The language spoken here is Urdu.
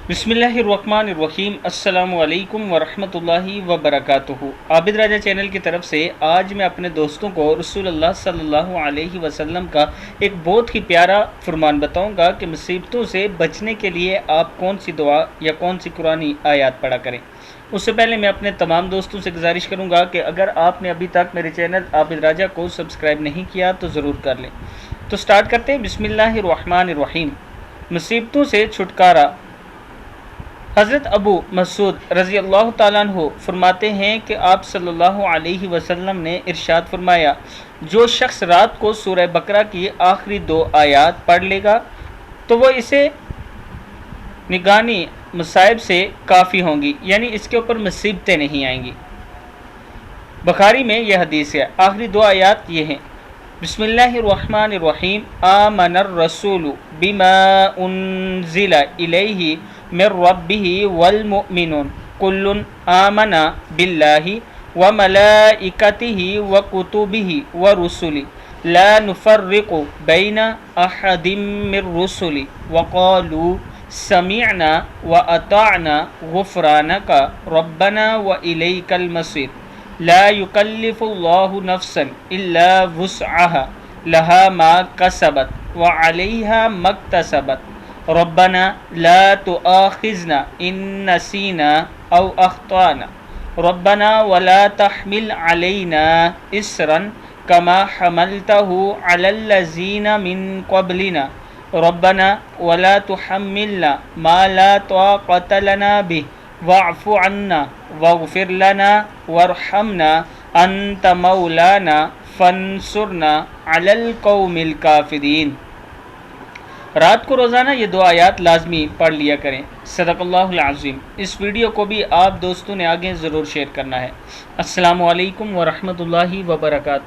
بسم اللہ الرحمن الرحیم۔ السلام علیکم ورحمۃ اللہ وبرکاتہ۔ عابد راجہ چینل کی طرف سے آج میں اپنے دوستوں کو رسول اللہ صلی اللہ علیہ وسلم کا ایک بہت ہی پیارا فرمان بتاؤں گا کہ مصیبتوں سے بچنے کے لیے آپ کون سی دعا یا کون سی قرآنی آیات پڑھا کریں۔ اس سے پہلے میں اپنے تمام دوستوں سے گزارش کروں گا کہ اگر آپ نے ابھی تک میرے چینل عابد راجہ کو سبسکرائب نہیں کیا تو ضرور کر لیں۔ تو سٹارٹ کرتے ہیں۔ بسم اللہ الرحمن الرحیم۔ مصیبتوں سے چھٹکارا۔ حضرت ابو مسعود رضی اللہ تعالیٰ عنہ فرماتے ہیں کہ آپ صلی اللہ علیہ وسلم نے ارشاد فرمایا، جو شخص رات کو سورہ بقرہ کی آخری 2 آیات پڑھ لے گا تو وہ اسے نگانی مصائب سے کافی ہوں گی، یعنی اس کے اوپر مصیبتیں نہیں آئیں گی۔ بخاری میں یہ حدیث ہے۔ آخری 2 آیات یہ ہیں: بسم اللہ الرحمن الرحیم، آمن الرسول بما انزل الیہ من ربہ والمؤمنون کل آمن باللہ وملائکتہ وکتبہ ورسلہ لا نفرق بین احد من رسلہ وقالوا سمعنا واطعنا غفرانک ربنا والیک المصیر لا یکلف اللہ نفسا الا وسعها لها ما کسبت وعلیہا ما اکتسبت ربنا لا تؤاخذنا ان نسینا او اخطانا ربنا ولا تحمل علینا اسرا كما حملته على الذین من قبلنا ربنا ولا تحملنا ما لا طاقة لنا به واعف عنا واغفر لنا وارحمنا انت مولانا فانصرنا على القوم الكافرین۔ رات کو روزانہ یہ 2 آیات لازمی پڑھ لیا کریں۔ صدق اللہ العظیم۔ اس ویڈیو کو بھی آپ دوستوں نے آگے ضرور شیئر کرنا ہے۔ السلام علیکم ورحمۃ اللہ وبرکاتہ۔